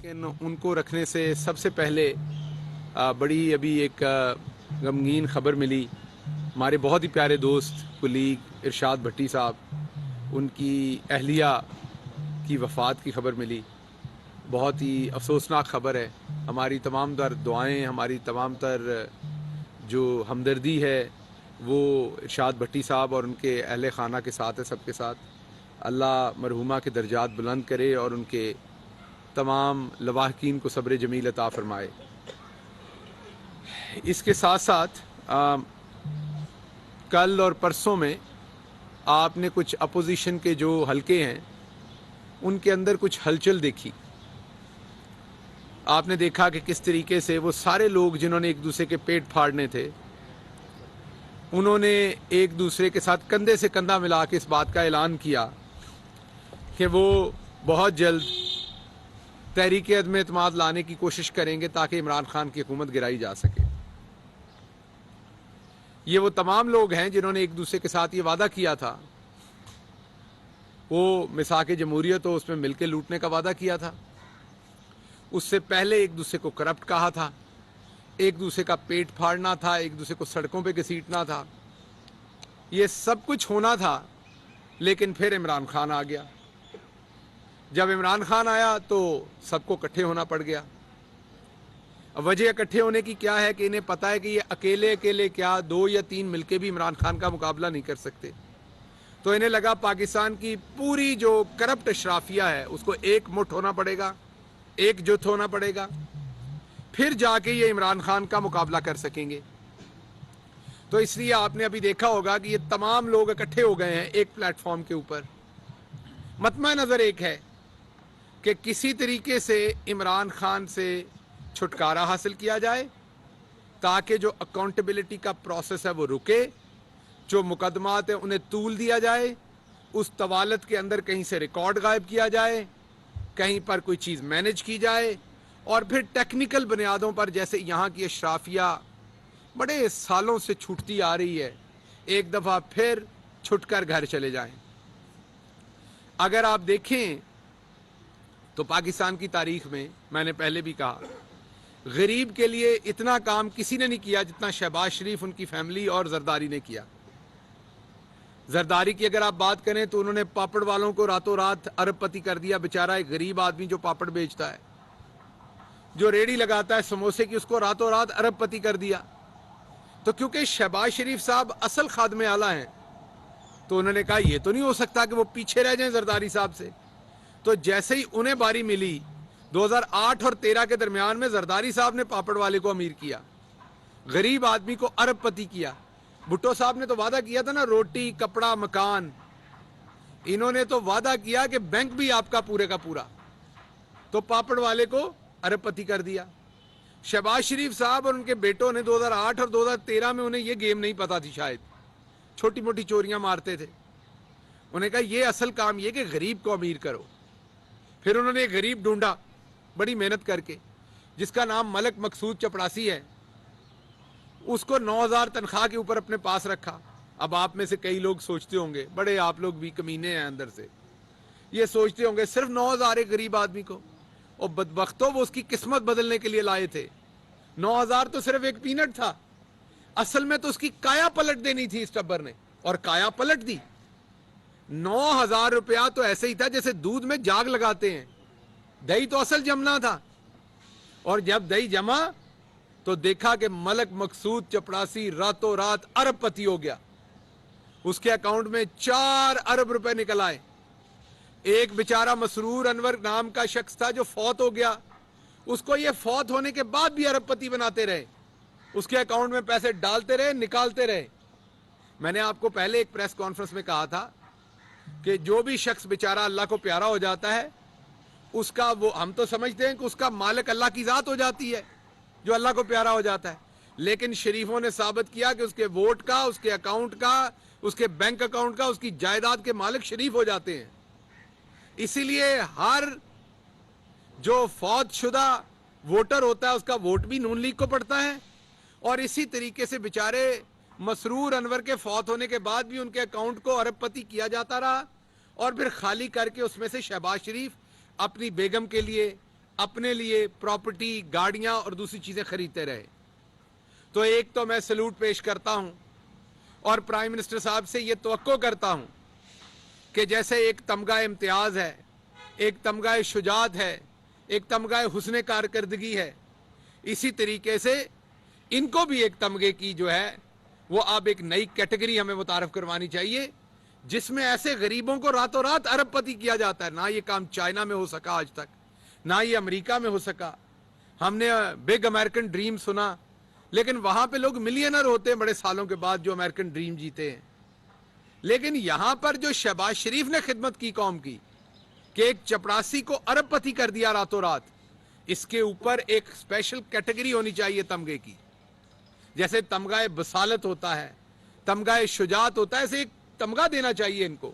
लेकिन उनको रखने से सबसे पहले बड़ी अभी एक गमगीन खबर मिली। हमारे बहुत ही प्यारे दोस्त कुलीग इरशाद भट्टी साहब, उनकी अहलिया की वफ़ात की खबर मिली। बहुत ही अफसोसनाक खबर है। हमारी तमाम तर दुआएं, हमारी तमाम तर जो हमदर्दी है वो इरशाद भट्टी साहब और उनके अहले खाना के साथ है, सबके साथ। अल्लाह मरहुमा के दर्जात बुलंद करे और उनके तमाम लवाहकीन को सब्र जमील अता फरमाए। इसके साथ साथ कल और परसों में आपने कुछ अपोजिशन के जो हलके हैं उनके अंदर कुछ हलचल देखी। आपने देखा कि किस तरीके से वो सारे लोग जिन्होंने एक दूसरे के पेट फाड़ने थे, उन्होंने एक दूसरे के साथ कंधे से कंधा मिला के इस बात का ऐलान किया कि वो बहुत जल्द तहरीक अदम एतमाद लाने की कोशिश करेंगे ताकि इमरान खान की हुकूमत गिराई जा सके। ये वो तमाम लोग हैं जिन्होंने एक दूसरे के साथ ये वादा किया था। वो मिसाक जमहूरियत हो उसमें मिलकर लूटने का वादा किया था। उससे पहले एक दूसरे को करप्ट कहा था, एक दूसरे का पेट फाड़ना था, एक दूसरे को सड़कों पे घसीटना था। ये सब कुछ होना था, लेकिन फिर इमरान खान आ गया। जब इमरान खान आया तो सबको इकट्ठे होना पड़ गया। अब वजह इकट्ठे होने की क्या है कि इन्हें पता है कि ये अकेले अकेले क्या 2 या 3 मिलके भी इमरान खान का मुकाबला नहीं कर सकते। तो इन्हें लगा पाकिस्तान की पूरी जो करप्ट अशराफिया है उसको एक मुठ होना पड़ेगा, एकजुट होना पड़ेगा, फिर जाके ये इमरान खान का मुकाबला कर सकेंगे। तो इसलिए आपने अभी देखा होगा कि ये तमाम लोग इकट्ठे हो गए हैं एक प्लेटफॉर्म के ऊपर। मतमा नज़र एक है कि किसी तरीके से इमरान खान से छुटकारा हासिल किया जाए ताकि जो अकाउंटेबिलिटी का प्रोसेस है वो रुके, जो मुकदमात है उन्हें तूल दिया जाए, उस तवालत के अंदर कहीं से रिकॉर्ड गायब किया जाए, कहीं पर कोई चीज़ मैनेज की जाए, और फिर टेक्निकल बुनियादों पर जैसे यहाँ की अशराफिया बड़े सालों से छूटती आ रही है, एक दफ़ा फिर छुटकर घर चले जाएं। अगर आप देखें तो पाकिस्तान की तारीख में, मैंने पहले भी कहा, गरीब के लिए इतना काम किसी ने नहीं किया जितना शहबाज शरीफ, उनकी फैमिली और जरदारी ने किया। जरदारी की अगर आप बात करें तो उन्होंने पापड़ वालों को रातों रात अरबपति कर दिया। बेचारा एक गरीब आदमी जो पापड़ बेचता है, जो रेडी लगाता है समोसे की, उसको रातों रात अरबपति कर दिया। तो क्योंकि शहबाज शरीफ साहब असल खादमे आला हैं, तो उन्होंने कहा यह तो नहीं हो सकता कि वो पीछे रह जाएं जरदारी साहब से। तो जैसे ही उन्हें बारी मिली 2008 और 13 के दरमियान में, जरदारी साहब ने पापड़ वाले को अमीर किया, गरीब आदमी को अरबपति किया। भुट्टो साहब ने तो वादा किया था ना, रोटी कपड़ा मकान। इन्होंने तो वादा किया कि बैंक भी आपका पूरे का पूरा, तो पापड़ वाले को अरबपति कर दिया। शहबाज शरीफ साहब और उनके बेटों ने 2008 और 2013 में, उन्हें यह गेम नहीं पता थी, शायद छोटी मोटी चोरियां मारते थे। उन्हें कहा यह असल काम ये कि गरीब को अमीर करो। फिर उन्होंने एक गरीब ढूंढा बड़ी मेहनत करके, जिसका नाम मलक मकसूद चपड़ासी है। उसको 9,000 तनख्वाह के ऊपर अपने पास रखा। अब आप में से कई लोग सोचते होंगे, बड़े आप लोग भी कमीने हैं अंदर से, ये सोचते होंगे सिर्फ 9,000 एक गरीब आदमी को, और बदबख्तों वो उसकी किस्मत बदलने के लिए लाए थे। 9,000 तो सिर्फ एक पीनट था, असल में तो उसकी काया पलट देनी थी इस टब्बर ने, और काया पलट दी। 9,000 रुपया तो ऐसे ही था जैसे दूध में जाग लगाते हैं। दही तो असल जमना था, और जब दही जमा तो देखा कि मलक मकसूद चपड़ासी रातों रात अरबपति हो गया। उसके अकाउंट में 4 अरब रुपए निकल आए। एक बेचारा मसरूर अनवर नाम का शख्स था जो फौत हो गया, उसको ये फौत होने के बाद भी अरबपति बनाते रहे, उसके अकाउंट में पैसे डालते रहे, निकालते रहे। मैंने आपको पहले एक प्रेस कॉन्फ्रेंस में कहा था कि जो भी शख्स बेचारा अल्लाह को प्यारा हो जाता है, उसका वो, हम तो समझते हैं कि उसका मालिक अल्लाह की जात हो जाती है जो अल्लाह को प्यारा हो जाता है, लेकिन शरीफों ने साबित किया कि उसके वोट का, उसके अकाउंट का, उसके बैंक अकाउंट का, उसकी जायदाद के मालिक शरीफ हो जाते हैं। इसीलिए हर जो फौत शुदा वोटर होता है उसका वोट भी नून लीग को पड़ता है, और इसी तरीके से बेचारे मसरूर अनवर के फौत होने के बाद भी उनके अकाउंट को अरबपति किया जाता रहा, और फिर खाली करके उसमें से शहबाज शरीफ अपनी बेगम के लिए, अपने लिए प्रॉपर्टी, गाड़ियां और दूसरी चीजें खरीदते रहे। तो एक तो मैं सैल्यूट पेश करता हूं और प्राइम मिनिस्टर साहब से यह तवक्को करता हूं कि जैसे एक तमगा इम्तियाज है, एक तमगा शुजात है, एक तमगा हुस्न कारकर्दगी है, इसी तरीके से इनको भी एक तमगे की जो है वो अब एक नई कैटेगरी हमें मुतारफ करवानी चाहिए, जिसमें ऐसे गरीबों को रातों रात अरबपति किया जाता है। ना ये काम चाइना में हो सका आज तक, ना ये अमेरिका में हो सका। हमने बिग अमेरिकन ड्रीम सुना, लेकिन वहां पे लोग मिलियनर होते हैं बड़े सालों के बाद जो अमेरिकन ड्रीम जीते हैं। लेकिन यहां पर जो शहबाज शरीफ ने खिदमत की कौम की, कि एक चपरासी को अरबपति कर दिया रातों रात, इसके ऊपर एक स्पेशल कैटेगरी होनी चाहिए तमगे की। जैसे तमगा बसालत होता है, तमगा शुजात होता है, ऐसे एक तमगा देना चाहिए इनको।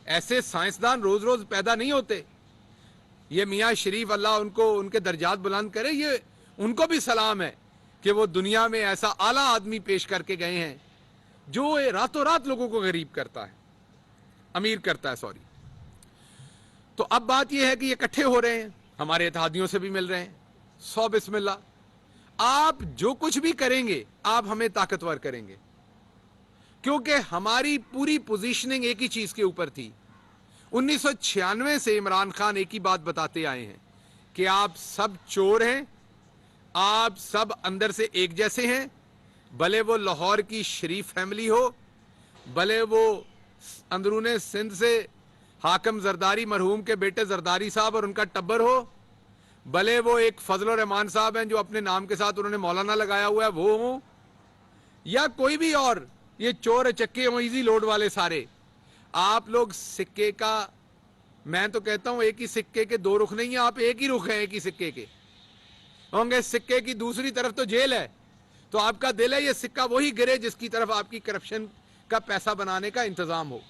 ऐसे साइंसदान रोज रोज पैदा नहीं होते। ये मियाँ शरीफ अल्लाह उनको उनके दर्जात बुलंद करे, ये उनको भी सलाम है कि वो दुनिया में ऐसा आला आदमी पेश करके गए हैं जो रातों रात लोगों को गरीब करता है, अमीर करता है, सॉरी। तो अब बात यह है कि ये इकट्ठे हो रहे हैं, हमारे इत्तेहादियों से भी मिल रहे हैं। 100 बिस्मिल्लाह। आप जो कुछ भी करेंगे आप हमें ताकतवर करेंगे, क्योंकि हमारी पूरी पोजीशनिंग एक ही चीज के ऊपर थी। 1996 से इमरान खान एक ही बात बताते आए हैं कि आप सब चोर हैं, आप सब अंदर से एक जैसे हैं, भले वो लाहौर की शरीफ फैमिली हो, भले वो अंदरूने सिंध से हाकम जरदारी मरहूम के बेटे जरदारी साहब और उनका टब्बर हो, भले वो एक फजल रहमान साहब हैं जो अपने नाम के साथ उन्होंने मौलाना लगाया हुआ है वो हो, या कोई भी और ये चोर चक्के हो, इजी लोड वाले सारे। आप लोग सिक्के का, मैं तो कहता हूं एक ही सिक्के के दो रुख नहीं है, आप एक ही रुख है एक ही सिक्के के होंगे। सिक्के की दूसरी तरफ तो जेल है, तो आपका दिल है ये सिक्का वही गिरे जिसकी तरफ आपकी करप्शन का पैसा बनाने का इंतजाम हो।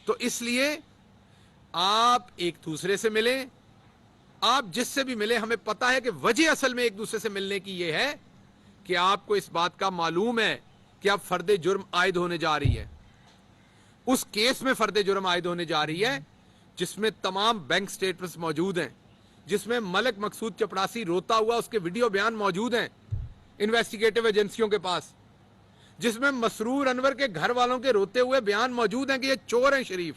तो इसलिए आप एक दूसरे से मिलें, आप जिससे भी मिले, हमें पता है कि वजह असल में एक दूसरे से मिलने की यह है कि आपको इस बात का मालूम है कि अब फर्दे जुर्म आयद होने जा रही है। उस केस में फर्दे जुर्म आयद होने जा रही है जिसमें तमाम बैंक स्टेटमेंट्स मौजूद हैं, जिसमें मलिक मकसूद चपरासी रोता हुआ उसके वीडियो बयान मौजूद हैं इन्वेस्टिगेटिव एजेंसियों के पास, जिसमें मसरूर अनवर के घर वालों के रोते हुए बयान मौजूद हैं कि ये चोर हैं शरीफ,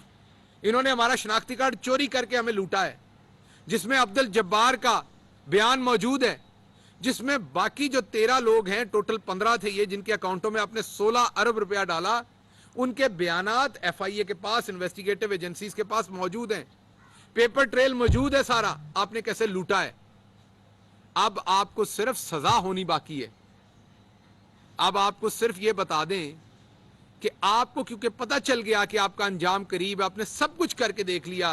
इन्होंने हमारा शनाख्ती कार्ड चोरी करके हमें लूटा है, जिसमें अब्दुल जब्बार का बयान मौजूद है, जिसमें बाकी जो 13 लोग हैं, टोटल 15 थे ये, जिनके अकाउंटों में आपने 16 अरब रुपया डाला, उनके बयानात FIA के पास, इन्वेस्टिगेटिव एजेंसीज के पास मौजूद हैं, पेपर ट्रेल मौजूद है सारा, आपने कैसे लूटा है। अब आपको सिर्फ सजा होनी बाकी है। अब आपको सिर्फ यह बता दें कि आपको क्योंकि पता चल गया कि आपका अंजाम करीब है, आपने सब कुछ करके देख लिया,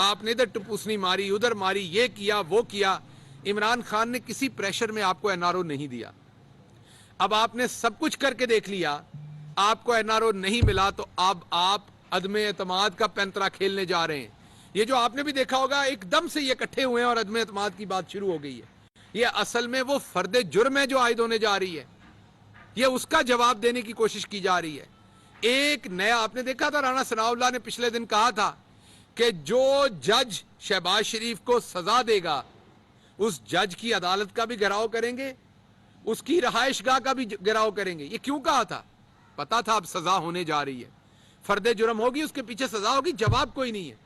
आपने इधर टपूसनी मारी, उधर मारी, ये किया वो किया, इमरान खान ने किसी प्रेशर में आपको NRO नहीं दिया। अब आपने सब कुछ करके देख लिया, आपको NRO नहीं मिला, तो अब आप अदमे एतमाद का पैंतरा खेलने जा रहे हैं। ये जो आपने भी देखा होगा एकदम से ये इकट्ठे हुए हैं और अदमे एतमाद की बात शुरू हो गई है। ये असल में वो फर्दे जुर्म है जो आयद होने जा रही है, ये उसका जवाब देने की कोशिश की जा रही है। एक नया आपने देखा था, राणा सनाउल्लाह ने पिछले दिन कहा था कि जो जज शहबाज शरीफ को सजा देगा उस जज की अदालत का भी घेराव करेंगे, उसकी रहायशगाह का भी घेराव करेंगे। ये क्यों कहा था? पता था अब सजा होने जा रही है, फर्दे जुर्म होगी, उसके पीछे सजा होगी, जवाब कोई नहीं है।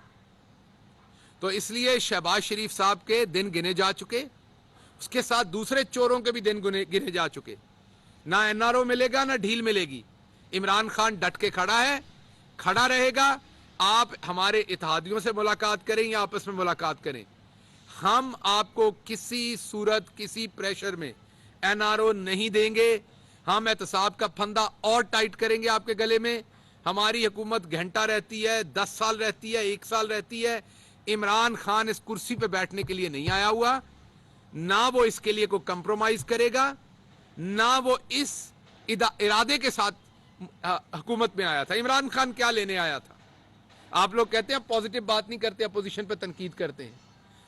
तो इसलिए शहबाज शरीफ साहब के दिन गिने जा चुके, उसके साथ दूसरे चोरों के भी दिन गिने जा चुके। ना NRO मिलेगा ना ढील मिलेगी। इमरान खान डट के खड़ा है, खड़ा रहेगा। आप हमारे इत्तेहादियों से मुलाकात करें या आपस में मुलाकात करें, हम आपको किसी सूरत किसी प्रेशर में NRO नहीं देंगे। हम एहतसाब का फंदा और टाइट करेंगे आपके गले में। हमारी हुकूमत घंटा रहती है, 10 साल रहती है, 1 साल रहती है। इमरान खान इस कुर्सी पे बैठने के लिए नहीं आया हुआ, ना वो इसके लिए कोई कंप्रोमाइज करेगा, ना वो इस इरादे के साथ हुकूमत में आया था। इमरान खान क्या लेने आया था? आप लोग कहते हैं पॉजिटिव बात नहीं करते, अपोजिशन पे तनकीद करते हैं।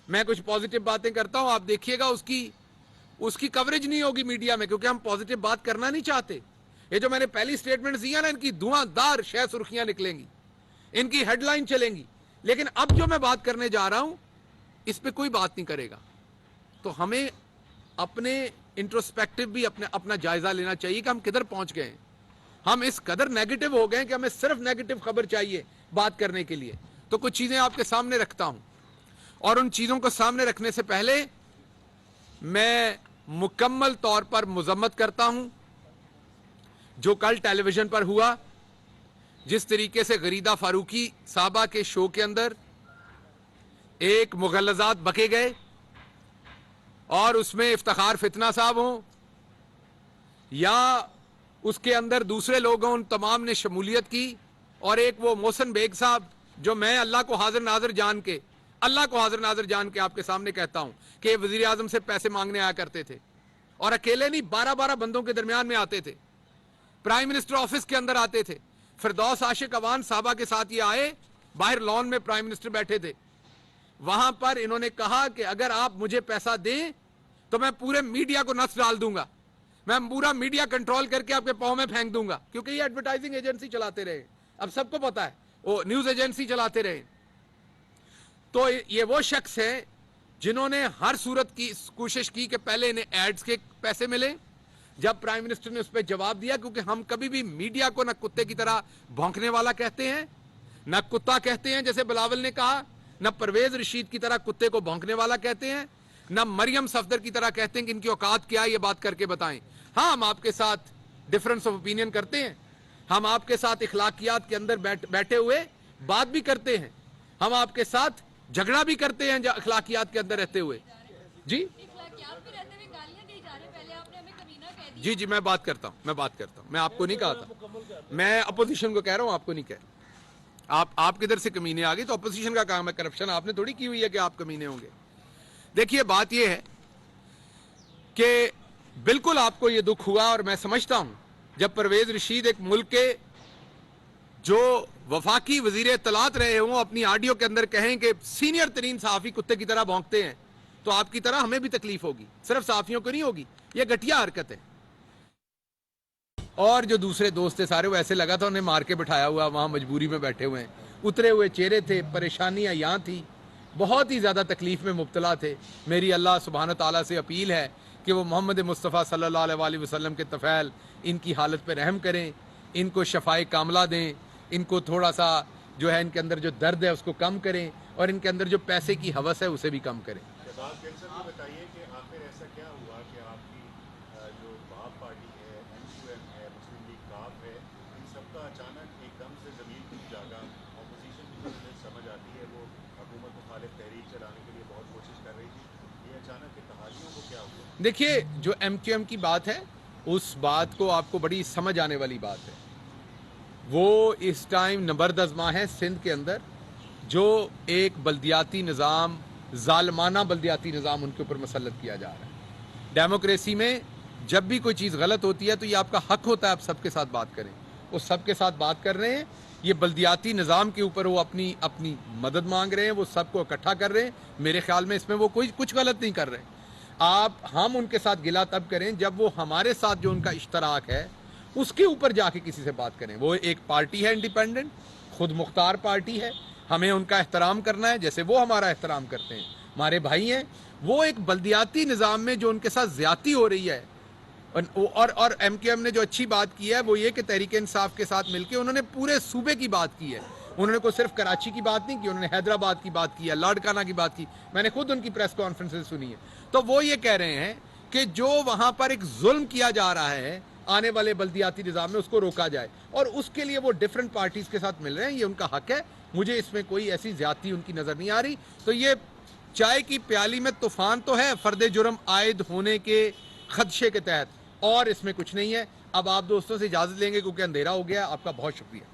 मैं कुछ पॉजिटिव बातें करता हूं, आप देखिएगा उसकी कवरेज नहीं होगी मीडिया में, क्योंकि हम पॉजिटिव बात करना नहीं चाहते। ये जो मैंने पहली स्टेटमेंट दी है ना, इनकी धुआंधार शह सुर्खियां निकलेंगी, इनकी हेडलाइन चलेंगी। लेकिन अब जो मैं बात करने जा रहा हूं, इस पे कोई बात नहीं करेगा। तो हमें अपने इंट्रोस्पेक्टिव भी अपना जायजा लेना चाहिए कि हम किधर पहुंच गए हैं। हम इस कदर नेगेटिव हो गए कि हमें सिर्फ नेगेटिव खबर चाहिए बात करने के लिए। तो कुछ चीजें आपके सामने रखता हूं, और उन चीजों को सामने रखने से पहले मैं मुकम्मल तौर पर मजम्मत करता हूं जो कल टेलीविजन पर हुआ, जिस तरीके से गरीदा फारूकी साहबा के शो के अंदर एक मुगल्लजात बके गए और उसमें इफ्तिखार फितना साहब हों या उसके अंदर दूसरे लोगों, उन तमाम ने शमूलियत की, और एक वो मोहसिन बेग साहब जो मैं अल्लाह को हाजिर नाजिर जान के आपके सामने कहता हूं कि वजीर आजम से पैसे मांगने आया करते थे, और अकेले नहीं 12-12 बंदों के दरमियान में आते थे, प्राइम मिनिस्टर ऑफिस के अंदर आते थे। फिरदौस आशिक अवान साहबा के साथ ये आए, बाहर लॉन में प्राइम मिनिस्टर बैठे थे, वहां पर इन्होंने कहा कि अगर आप मुझे पैसा दें तो मैं पूरे मीडिया को नस डाल दूंगा, मैं पूरा मीडिया कंट्रोल करके आपके पांव में फेंक दूंगा, क्योंकि ये एडवर्टाइजिंग एजेंसी चलाते रहे, अब सबको पता है, वो न्यूज एजेंसी चलाते रहे। तो ये वो शख्स है जिन्होंने हर सूरत की कोशिश की कि पहले इन्हें एड्स के पैसे मिले। जब प्राइम मिनिस्टर ने उस पर जवाब दिया, क्योंकि हम कभी भी मीडिया को न कुत्ते की तरह भौंकने वाला कहते हैं, न कुत्ता कहते हैं जैसे बिलावल ने कहा, न परवेज रशीद की तरह कुत्ते को भौंकने वाला कहते हैं, न मरियम सफदर की तरह कहते हैं कि इनकी औकात क्या है, ये बात करके बताएं। हाँ, हम आपके साथ डिफरेंस ऑफ ओपिनियन करते हैं, हम आपके साथ इखलाकियात के अंदर बैठे हुए बात भी करते हैं, हम आपके साथ झगड़ा भी करते हैं इखलाकियात के अंदर रहते हुए। जी जी, मैं बात करता हूं, मैं आपको नहीं कहा था, मैं अपोजिशन को कह रहा हूं, आपको नहीं कह। आप किधर से कमीने आ गए, तो अपोजिशन का काम है, करप्शन आपने थोड़ी की हुई है कि आप कमीने होंगे। देखिए, बात यह है कि बिल्कुल आपको यह दुख हुआ, और मैं समझता हूं जब परवेज रशीद एक मुल्क के जो वफाकी वजीर इत्तलात रहे हों अपनी ऑडियो के अंदर कहें कि सीनियर तरीन सहाफी कुत्ते की तरह भौंकते हैं, तो आपकी तरह हमें भी तकलीफ होगी, सिर्फ सहाफियों को नहीं होगी। यह घटिया हरकत है। और जो दूसरे दोस्त थे सारे, वो ऐसे लगा था उन्हें मार के बिठाया हुआ, वहां मजबूरी में बैठे हुए हैं, उतरे हुए चेहरे थे, परेशानियां यहां थी, बहुत ही ज्यादा तकलीफ में मुब्तला थे। मेरी अल्लाह सुब्हान ताला से अपील है कि वो मोहम्मद मुस्तफ़ा सल्लल्लाहु अलैहि वसल्लम के तफ़ैल इनकी हालत पे रहम करें, इनको शफाए कामला दें, इनको थोड़ा सा जो है इनके अंदर जो दर्द है उसको कम करें, और इनके अंदर जो पैसे की हवस है उसे भी कम करें। बताइए कि आखिर ऐसा क्या हुआ कि आपकी जो बाप पार्टी है, MQM है, मुस्लिम लीग काफ है, इन सबका अचानक एकदम से ज़मीन टूट जाएगा। अपोजिशन की जो समझ आती है वो हुकूमत मुखालिफ तहरीक चलाने के लिए बहुत कोशिश कर रही थी, ये अचानक इत्तेहादियों को क्या हुआ? देखिए, जो MQM की बात है उस बात को आपको बड़ी समझ आने वाली बात है। वो इस टाइम नबर्द आज़मा है सिंध के अंदर, जो एक बल्दियाती निज़ाम, जालमाना बल्दियाती निज़ाम उनके ऊपर मसलत किया जा रहा है। डेमोक्रेसी में जब भी कोई चीज़ गलत होती है तो ये आपका हक होता है आप सबके साथ बात करें, वो सबके साथ बात कर रहे हैं। ये बल्दियाती निज़ाम के ऊपर वो अपनी मदद मांग रहे हैं, वो सबको इकट्ठा कर रहे हैं। मेरे ख्याल में इसमें वो कुछ गलत नहीं कर रहे। हम उनके साथ गिला तब करें जब वो हमारे साथ जो उनका इश्तराक है उसके ऊपर जाके किसी से बात करें। वो एक पार्टी है, इंडिपेंडेंट, खुद मुख्तार पार्टी है, हमें उनका एहतराम करना है जैसे वो हमारा एहतराम करते हैं, हमारे भाई हैं। वो एक बल्दियाती निज़ाम में जो उनके साथ ज्यादती हो रही है, और MQM ने जो अच्छी बात की है वो ये कि तहरीक इंसाफ के साथ मिलकर उन्होंने पूरे सूबे की बात की है। उन्होंने कोई सिर्फ कराची की बात नहीं की, उन्होंने हैदराबाद की बात की है, लाड़काना की बात की, मैंने खुद उनकी प्रेस कॉन्फ्रेंसेस सुनी है। तो वो ये कह रहे हैं कि जो वहां पर एक जुल्म किया जा रहा है आने वाले बल्दियाती निज़ाम में उसको रोका जाए, और उसके लिए वो डिफरेंट पार्टीज के साथ मिल रहे हैं, ये उनका हक है। मुझे इसमें कोई ऐसी ज्यादती उनकी नजर नहीं आ रही। तो ये चाय की प्याली में तूफान तो है फर्द जुर्म आयद होने के खदशे के तहत, और इसमें कुछ नहीं है। अब आप दोस्तों से इजाजत लेंगे क्योंकि अंधेरा हो गया। आपका बहुत शुक्रिया।